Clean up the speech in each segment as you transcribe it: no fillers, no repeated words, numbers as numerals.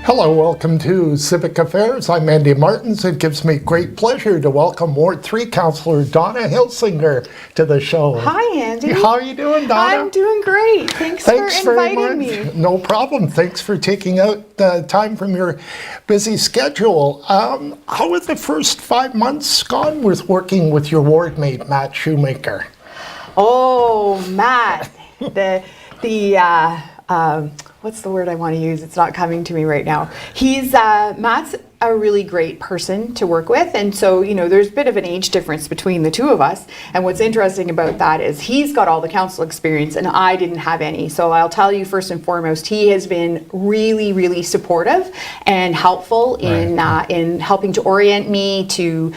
Hello, welcome to Civic Affairs. I'm Andy Martens. It gives me great pleasure to welcome Ward 3 Councillor Donna Hilsinger to the show. Hi, Andy. How are you doing, Donna? I'm doing great. Thanks for inviting me. No problem. Thanks for taking out time from your busy schedule. How have the first 5 months gone with working with your ward mate, Matt Shoemaker? Oh, Matt. What's the word I want to use? It's not coming to me right now. Matt's a really great person to work with, and so there's a bit of an age difference between the two of us, and what's interesting about that is he's got all the council experience and I didn't have any. So I'll tell you, first and foremost, he has been really supportive and helpful in helping to orient me to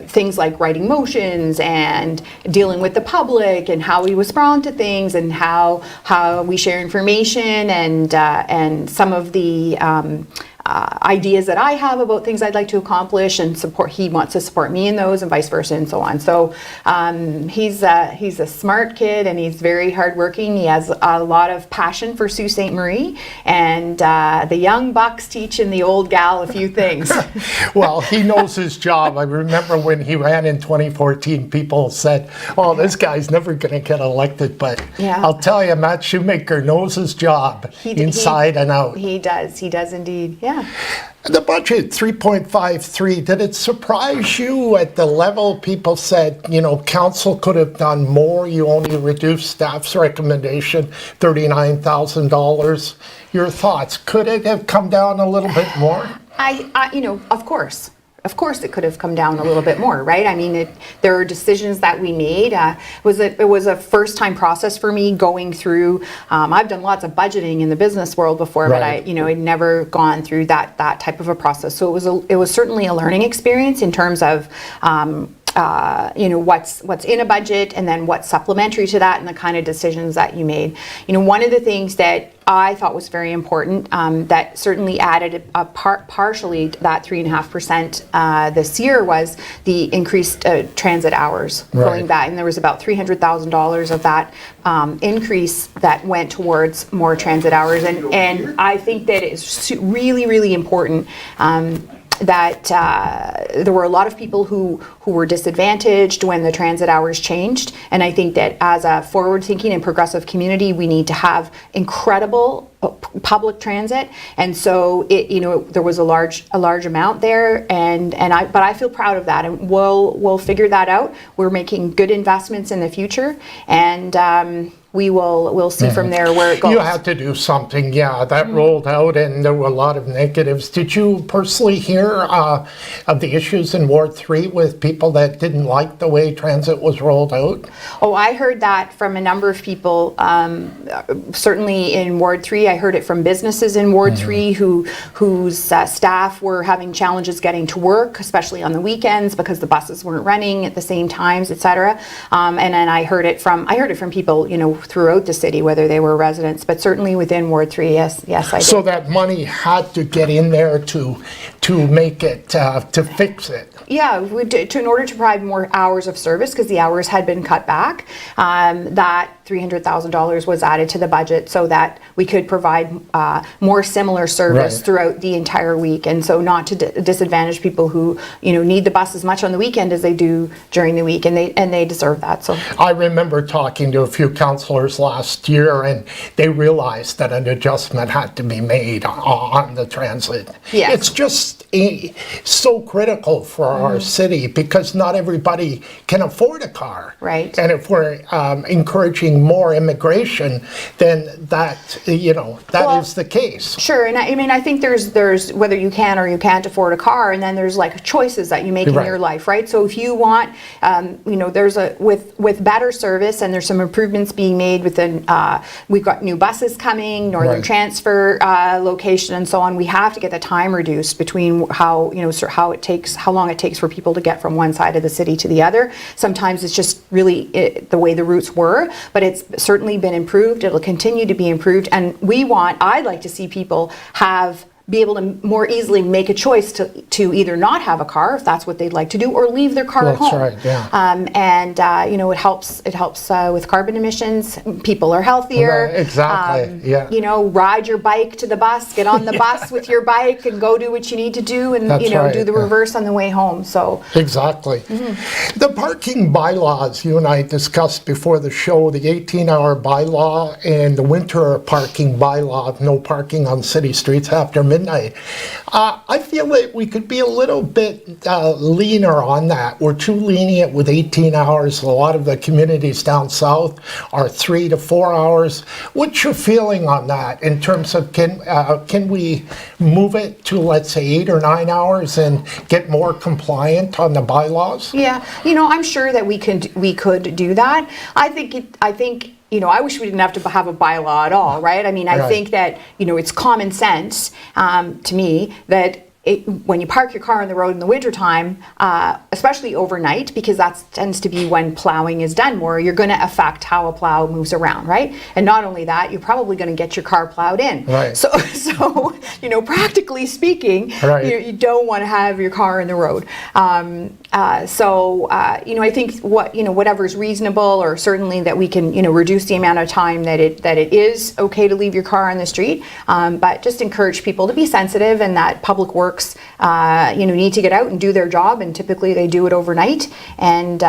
things like writing motions and dealing with the public and how we respond to things and how we share information and some of the ideas that I have about things I'd like to accomplish and support. He wants to support me in those and vice versa and so on. So he's a smart kid and he's very hardworking. He has a lot of passion for Sault Ste. Marie, and the young bucks teaching the old gal a few things. Well, he knows his job. I remember when he ran in 2014, people said, "Oh, this guy's never going to get elected." But yeah. I'll tell you, Matt Shoemaker knows his job inside and out. He does indeed. Yeah. The budget, 3.53, did it surprise you at the level people said, council could have done more? You only reduced staff's recommendation, $39,000. Your thoughts, could it have come down a little bit more? Of course it could have come down a little bit more, right? I mean, there are decisions that we made. It was a first-time process for me going through. I've done lots of budgeting in the business world before, but I'd never gone through that type of a process. So it was certainly a learning experience in terms of what's in a budget and then what's supplementary to that and the kind of decisions that you made. One of the things that I thought was very important that certainly added partially that 3.5% this year was the increased transit hours going back, and there was about $300,000 of that increase that went towards more transit hours, and I think that it's really important that there were a lot of people who were disadvantaged when the transit hours changed, and I think that as a forward-thinking and progressive community, we need to have incredible public transit, and so there was a large amount there, but I feel proud of that, and we'll figure that out. We're making good investments in the future, and we'll see from there where it goes. You had to do something, that rolled out, and there were a lot of negatives. Did you personally hear of the issues in Ward 3 with people that didn't like the way transit was rolled out? Oh, I heard that from a number of people, certainly in Ward 3. I heard it from businesses in Ward 3 whose staff were having challenges getting to work, especially on the weekends because the buses weren't running at the same times, etc. And then I heard it from people, throughout the city, whether they were residents, but certainly within Ward 3, yes, I did. So that money had to get in there to make it, to fix it. Yeah, in order to provide more hours of service, because the hours had been cut back, that $300,000 was added to the budget so that we could provide more similar service throughout the entire week, and so not to disadvantage people who need the bus as much on the weekend as they do during the week, and they deserve that. So I remember talking to a few councillors last year, and they realized that an adjustment had to be made on the transit. Yeah. It's just so critical for our city because not everybody can afford a car. Right. And if we're encouraging more immigration, then that is the case. Sure, and I think there's whether you can or you can't afford a car, and then there's like choices that you make in your life, right? So if you want, there's with better service, and there's some improvements being made within. We've got new buses coming, Northern Transfer location, and so on. We have to get the time reduced between how long it takes for people to get from one side of the city to the other. Sometimes it's just really the way the routes were, but it's certainly been improved. It'll continue to be improved, and I'd like to see people have be able to more easily make a choice to either not have a car if that's what they'd like to do, or leave their car at home. That's right, yeah. You know, it helps with carbon emissions. People are healthier. Right, exactly, yeah. You know, ride your bike to the bus, get on the bus with your bike and go do what you need to do, and That's you know, right, do the yeah. reverse on the way home. So Exactly. The parking bylaws you and I discussed before the show, the 18-hour bylaw and the winter parking bylaw of no parking on city streets after midnight. I feel that we could be a little bit leaner on that. We're too lenient with 18 hours. A lot of the communities down south are 3 to 4 hours. What's your feeling on that in terms of can we move it to, let's say, 8 or 9 hours and get more compliant on the bylaws? yeah, you know, I'm sure that we could do that. I think you know, I wish we didn't have to have a bylaw at all, right? I mean, I Right. think that, you know, it's common sense to me that when you park your car on the road in the wintertime, especially overnight, because that tends to be when plowing is done more, you're going to affect how a plow moves around, right? And not only that, you're probably going to get your car plowed in. Right. So you know, practically speaking, Right. you don't want to have your car in the road. You know, I think whatever's reasonable, or certainly that we can, you know, reduce the amount of time that it is okay to leave your car on the street, but just encourage people to be sensitive, and that public works, you know, need to get out and do their job, and typically they do it overnight, and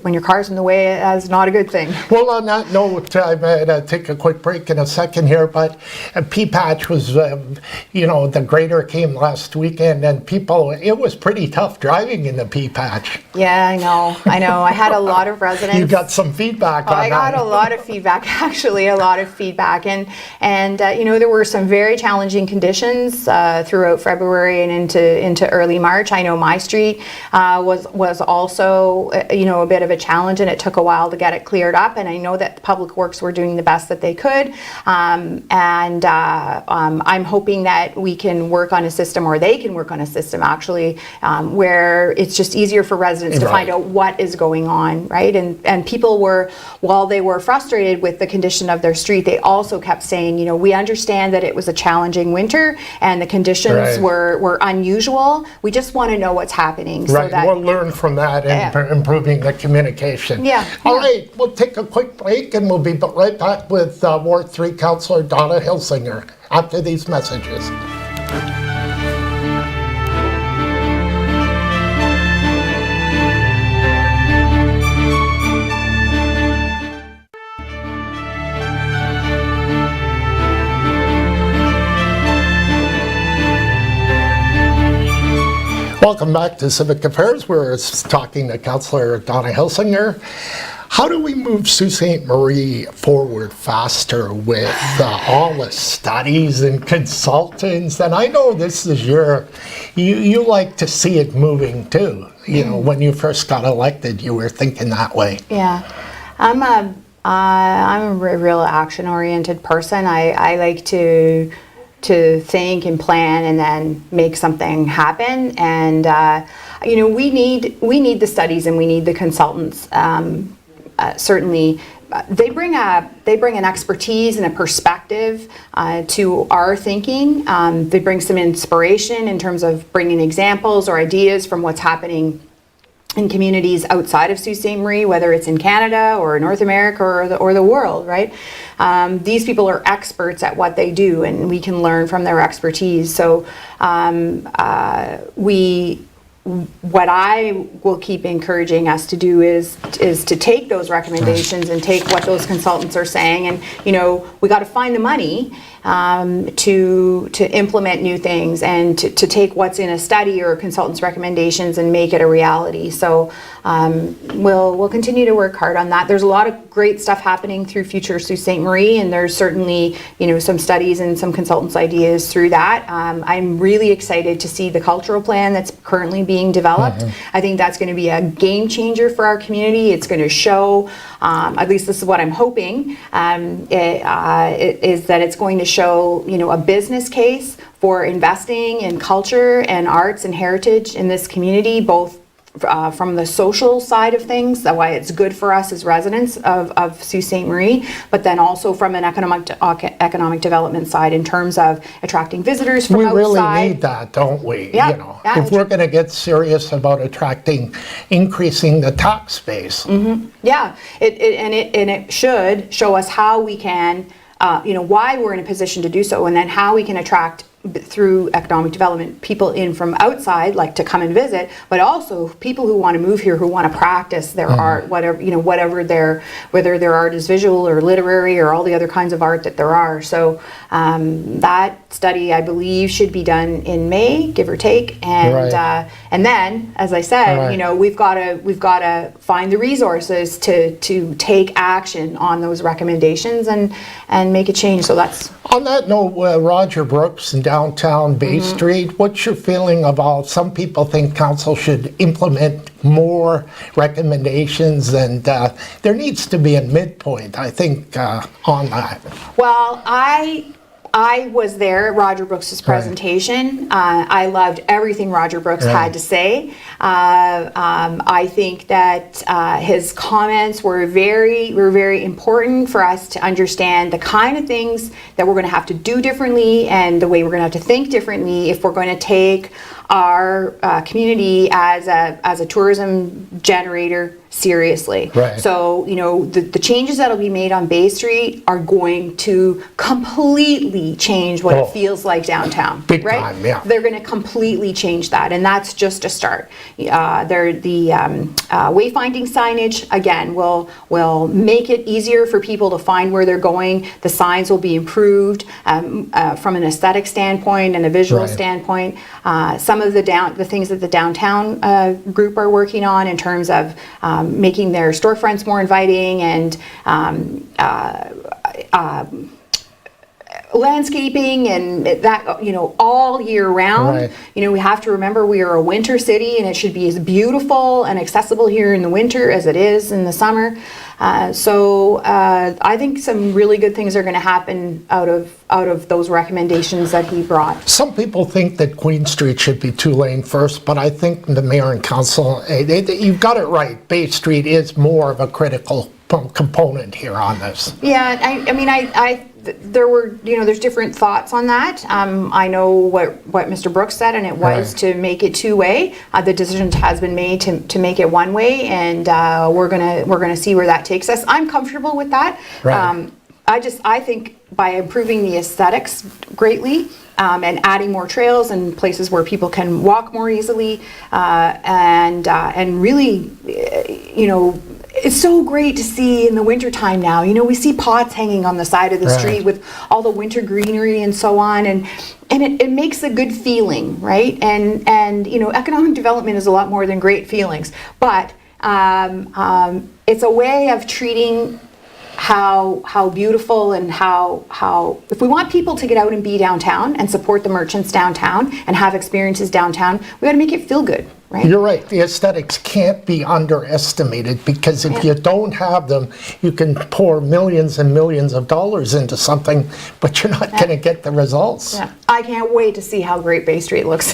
when your car's in the way, that's not a good thing. Well, on that note, I'm going to take a quick break in a second here, but P-Patch was, you know, the grader came last weekend, and it was pretty tough driving in the P-Patch. Yeah, I know. I had a lot of residents. You got some feedback on that. I got a lot of feedback, actually, a lot of feedback. And you know, there were some very challenging conditions throughout February and into early March. I know my street was also, you know, a bit of a challenge, and it took a while to get it cleared up. And I know that the Public Works were doing the best that they could. I'm hoping that we can work on a system, or they can work on a system, actually, where it's just easier for residents to Right. find out what is going on, right? And people were, while they were frustrated with the condition of their street, they also kept saying, you know, we understand that it was a challenging winter and the conditions Right. were unusual. We just want to know what's happening. So Right, that, we'll learn from that and Yeah. improving the communication. Yeah, All yeah. right, we'll take a quick break, and we'll be right back with Ward 3 Councillor Donna Hilsinger after these messages. Welcome back to Civic Affairs. We're talking to Councillor Donna Hilsinger. How do we move Sault Ste. Marie forward faster with all the studies and consultants? And I know this is you like to see it moving too. You know, when you first got elected, you were thinking that way. Yeah, I'm a real action-oriented person. I like to think and plan and then make something happen. And you know, we need the studies and we need the consultants. Certainly, they bring an expertise and a perspective to our thinking. They bring some inspiration in terms of bringing examples or ideas from what's happening in communities outside of Sault Ste. Marie, whether it's in Canada or North America or the world, right? These people are experts at what they do, and we can learn from their expertise. So what I will keep encouraging us to do is to take those recommendations and take what those consultants are saying, and you know, we got to find the money to implement new things and to take what's in a study or a consultant's recommendations and make it a reality. So we'll continue to work hard on that. There's a lot of great stuff happening through Future Sault Ste. Marie, and there's certainly, you know, some studies and some consultants' ideas through that. I'm really excited to see the cultural plan that's currently being developed. I think that's going to be a game changer for our community. It's going to show, at least this is what I'm hoping, is that it's going to show, you know, a business case for investing in culture and arts and heritage in this community, both from the social side of things, that why it's good for us as residents of Sault Ste. Marie, but then also from an economic development side in terms of attracting visitors from We outside. really need that, don't we? Yeah, You know, yeah. if we're going to get serious about increasing the tax base. Yeah, it should show us how we can, why we're in a position to do so, and then how we can attract through economic development people in from outside, like to come and visit, but also people who want to move here, who want to practice their art, whatever whether their art is visual or literary or all the other kinds of art that there are. So that study, I believe, should be done in May, give or take, and Right. And then, as I said, Right. we've got to find the resources to take action on those recommendations and make a change. So that's. On that note, Roger Brooks in downtown Bay Street, what's your feeling about, some people think council should implement more recommendations, and there needs to be a midpoint, I think, on that. Well, I was there at Roger Brooks's presentation. I loved everything Roger Brooks had to say. I think that his comments were very important for us to understand the kind of things that we're going to have to do differently, and the way we're going to have to think differently if we're going to take our community as a tourism generator seriously. Right. So, the changes that'll be made on Bay Street are going to completely change what it feels like downtown. Big right? time, yeah. They're going to completely change that, and that's just a start. The wayfinding signage, again, will make it easier for people to find where they're going. The signs will be improved from an aesthetic standpoint and a visual Right. standpoint. Some of the things that the downtown group are working on in terms of making their storefronts more inviting, and landscaping, and that, all year round. Right. We have to remember we are a winter city, and it should be as beautiful and accessible here in the winter as it is in the summer. So I think some really good things are going to happen out of those recommendations that he brought. Some people think that Queen Street should be two-lane first, but I think the mayor and council, you've got it right. Bay Street is more of a critical component here on this. Yeah, there's different thoughts on that. I know what Mr. Brooks said, and it was Right. to make it two-way. The decision has been made to make it one-way, and we're gonna see where that takes us. I'm comfortable with that. Right. I think by improving the aesthetics greatly, and adding more trails and places where people can walk more easily, and really, it's so great to see in the wintertime now. We see pots hanging on the side of the Right. street with all the winter greenery and so on, and it makes a good feeling, right? And economic development is a lot more than great feelings, but it's a way of treating how beautiful and how if we want people to get out and be downtown and support the merchants downtown and have experiences downtown, we got to make it feel good, right? You're right. The aesthetics can't be underestimated, because if you don't have them, you can pour millions and millions of dollars into something, but you're not going to get the results. Yeah. I can't wait to see how great Bay Street looks.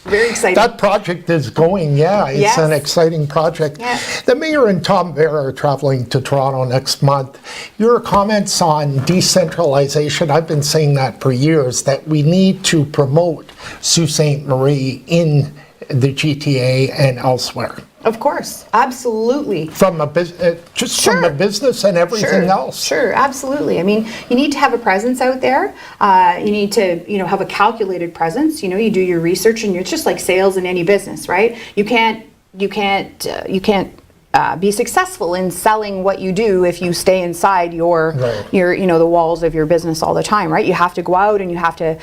Very exciting. That project is going, it's Yes. an exciting project. Yeah. The mayor and Tom Vera are traveling to Toronto next month. Your comments on decentralization, I've been saying that for years, that we need to promote Sault Ste. Marie in the GTA and elsewhere. Of course, absolutely. From a just from the business and everything else. Sure, absolutely. I mean, you need to have a presence out there. You need to, have a calculated presence. You do your research, and it's just like sales in any business, right? You can't be successful in selling what you do if you stay inside your the walls of your business all the time, right? You have to go out, and you have to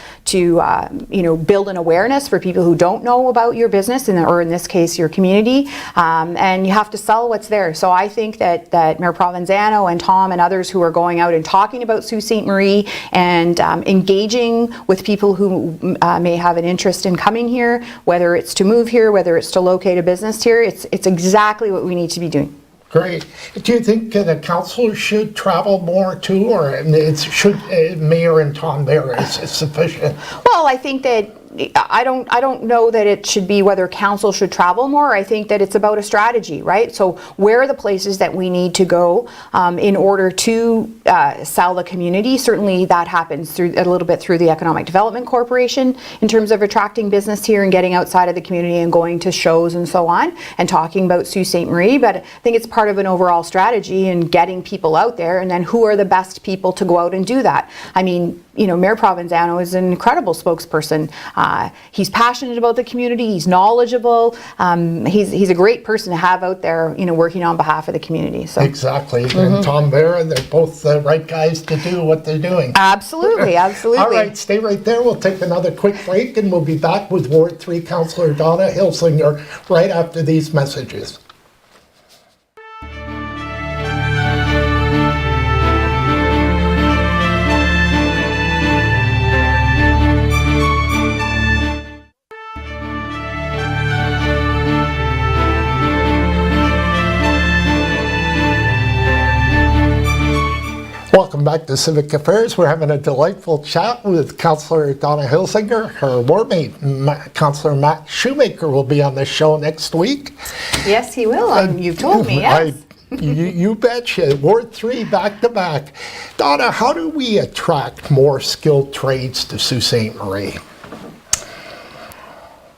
build an awareness for people who don't know about your business, or in this case your community, and you have to sell what's there. So I think that Mayor Provenzano and Tom and others who are going out and talking about Sault Ste. Marie and engaging with people who may have an interest in coming here, whether it's to move here, whether it's to locate a business here, it's exactly what we need to be doing. Great. Do you think the council should travel more too, or should Mayor and Tom Vera is sufficient? Well, I think that don't know that it should be whether council should travel more. I think that it's about a strategy, right? So where are the places that we need to go in order to sell the community? Certainly that happens through a little bit through the Economic Development Corporation in terms of attracting business here and getting outside of the community and going to shows and so on and talking about Sault Ste. Marie. But I think it's part of an overall strategy and getting people out there, and then who are the best people to go out and do that. I mean, you know, Mayor Provenzano is an incredible spokesperson. He's passionate about the community. He's knowledgeable. He's a great person to have out there, you know, working on behalf of the community. So Exactly. And Tom Vera, they're both the right guys to do what they're doing. absolutely, absolutely. All right, stay right there. We'll take another quick break, and we'll be back with Ward 3 Councillor Donna Hilsinger right after these messages. Welcome back to Civic Affairs. We're having a delightful chat with Councillor Donna Hilsinger. Her wardmate, Councillor Matt Shoemaker, will be on the show next week. Yes, he will. You've told me, yes. You betcha. Ward 3 back to back. Donna, how do we attract more skilled trades to Sault Ste. Marie?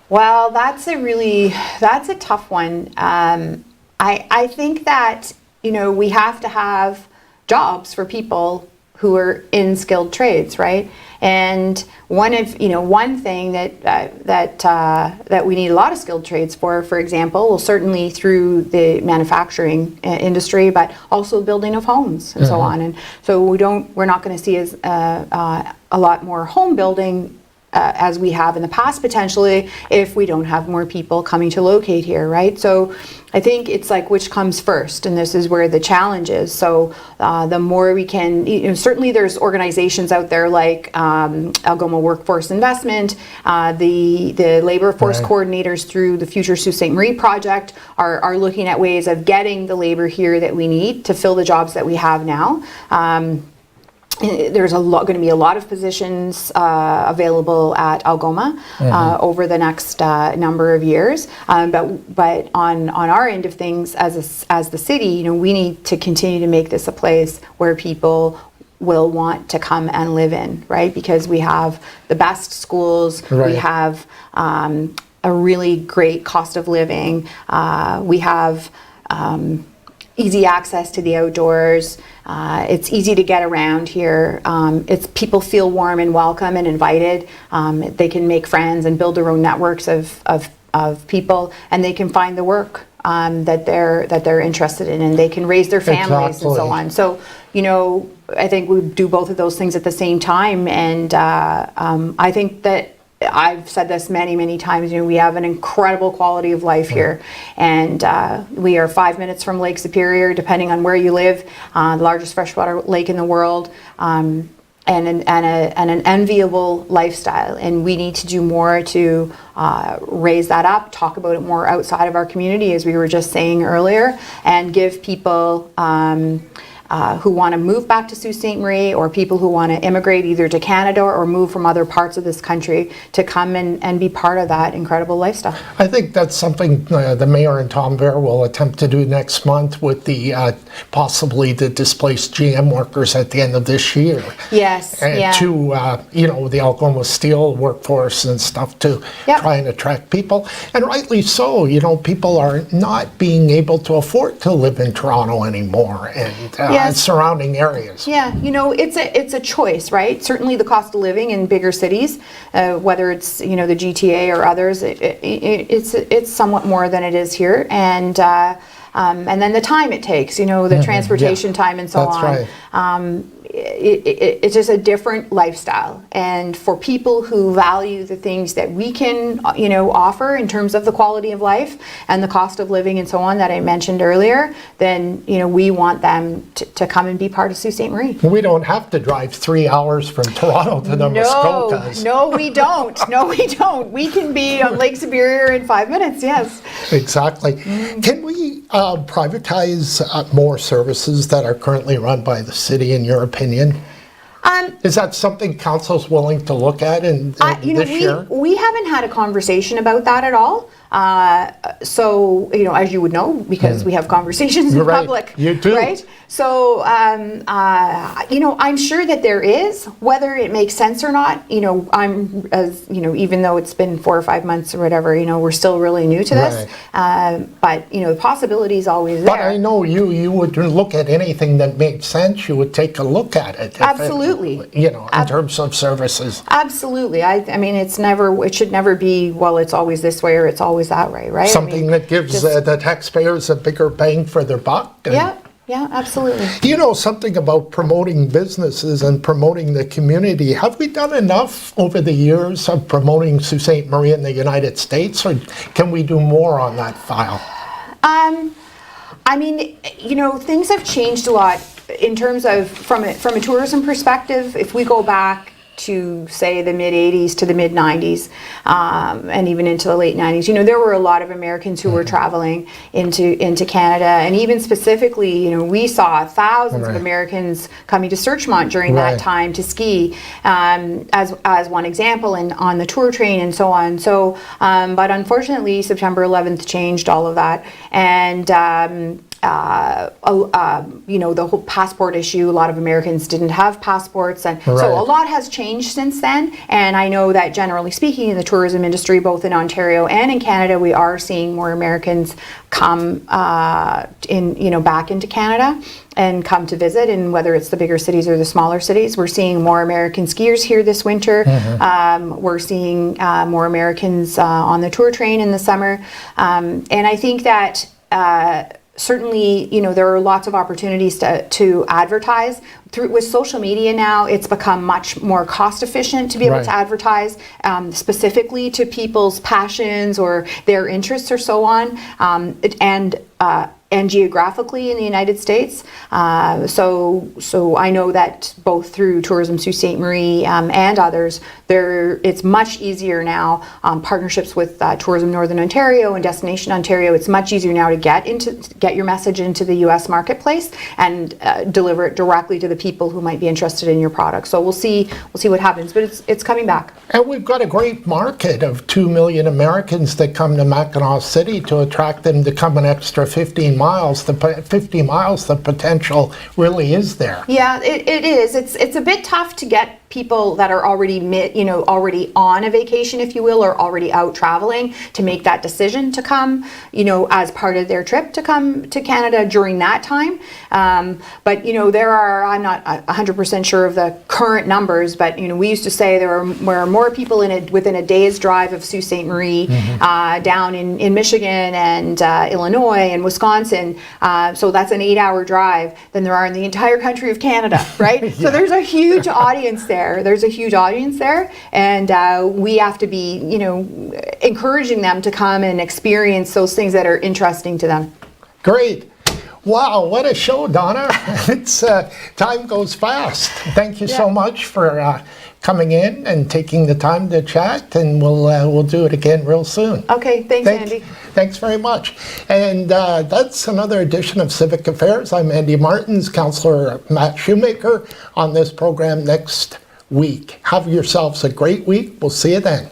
Well, that's a tough one. I think that, you know, we have to have jobs for people who are in skilled trades, right? And one thing that we need a lot of skilled trades for example, well, certainly through the manufacturing industry, but also building of homes and so on. And so we're not going to see as a lot more home building as we have in the past potentially if we don't have more people coming to locate here, right? So I think it's like which comes first, and this is where the challenge is. So the more we can, you know, certainly there's organizations out there like Algoma Workforce Investment, the labor force coordinators through the Future Sault Ste. Marie project are looking at ways of getting the labor here that we need to fill the jobs that we have now. There's going to be a lot of positions available at Algoma over the next number of years. But on our end of things, as the city, you know, we need to continue to make this a place where people will want to come and live in, right? Because we have the best schools, we have a really great cost of living, we have easy access to the outdoors. It's easy to get around here. People feel warm and welcome and invited. They can make friends and build their own networks of people, and they can find the work that they're interested in, and they can raise their families and so on. So, you know, I think we do both of those things at the same time, and I think that I've said this many times, you know, we have an incredible quality of life here, and we are 5 minutes from Lake Superior, depending on where you live, the largest freshwater lake in the world, and an enviable lifestyle, and we need to do more to raise that up, talk about it more outside of our community, as we were just saying earlier, and give people who want to move back to Sault Ste. Marie, or people who want to immigrate either to Canada or move from other parts of this country to come and be part of that incredible lifestyle. I think that's something the mayor and Tom Vera will attempt to do next month with the possibly the displaced GM workers at the end of this year. Yes, and to you know, the Algoma Steel workforce and stuff to try and attract people, and rightly so. You know, people are not being able to afford to live in Toronto anymore, and surrounding areas. Yeah, you know, it's a choice, right? Certainly the cost of living in bigger cities, whether it's, you know, the GTA or others, it's somewhat more than it is here, and then the time it takes, you know, the transportation time and so on. Right. It's just a different lifestyle, and for people who value the things that we can, you know, offer in terms of the quality of life and the cost of living and so on that I mentioned earlier, then, you know, we want them to come and be part of Sault Ste. Marie. We don't have to drive 3 hours from Toronto to the Muskokas. No, we don't. No, we don't. We can be on Lake Superior in 5 minutes. Yes. Exactly. Can we privatize more services that are currently run by the city, in your opinion? Is that something council's willing to look at in this year? We haven't had a conversation about that at all. So, as you would know, because we have conversations in Right. public, You do. right? So, I'm sure that there is. Whether it makes sense or not, even though it's been 4 or 5 months or whatever, we're still really new to this. But, the possibility is always there. But I know you would look at anything that made sense, you would take a look at it. Absolutely. In terms of services. Absolutely. I mean, it should never be, well, it's always this way or it's always that way, right? Something that gives the taxpayers a bigger bang for their buck. Yeah, absolutely. Something about promoting businesses and promoting the community. Have we done enough over the years of promoting Sault Ste. Marie in the United States, or can we do more on that file? Things have changed a lot in terms of from a tourism perspective. If we go back to say the mid 80s to the mid 90s, and even into the late 90s, there were a lot of Americans who were traveling into Canada, and even specifically, we saw thousands of Americans coming to Searchmont during that time to ski, as one example, and on the tour train and so on. So, but unfortunately, September 11th changed all of that, and the whole passport issue, a lot of Americans didn't have passports, and so a lot has changed since then. And I know that generally speaking, in the tourism industry, both in Ontario and in Canada, we are seeing more Americans come back into Canada and come to visit, and whether it's the bigger cities or the smaller cities. We're seeing more American skiers here this winter. We're seeing more Americans on the tour train in the summer, and I think that certainly, there are lots of opportunities to advertise. With social media now, it's become much more cost efficient to be able to advertise specifically to people's passions or their interests or so on, and geographically in the United States. So I know that both through Tourism Sault Ste. Marie and others, it's much easier now, partnerships with Tourism Northern Ontario and Destination Ontario, it's much easier now to get your message into the US marketplace and deliver it directly to the people who might be interested in your product. So we'll see what happens, but it's coming back. And we've got a great market of 2 million Americans that come to Mackinac City. To attract them to come an extra 50 miles, the potential really is there. Yeah, it is. It's a bit tough to get people that are already on a vacation, if you will, or already out traveling, to make that decision to come, as part of their trip to come to Canada during that time. But there are, I'm not 100% sure of the current numbers, but we used to say there were more people within a day's drive of Sault Ste. Marie, down in Michigan and Illinois and Wisconsin. So that's an 8-hour drive than there are in the entire country of Canada, right? So there's a huge audience there. There's a huge audience there, and we have to be, encouraging them to come and experience those things that are interesting to them. Great. Wow, what a show, Donna. It's time goes fast. Thank you so much for coming in and taking the time to chat, and we'll do it again real soon. Okay, thanks, Andy. Thanks very much. And that's another edition of Civic Affairs. I'm Andy Martens, Councillor Matt Shoemaker, on this program next week. Have yourselves a great week. We'll see you then.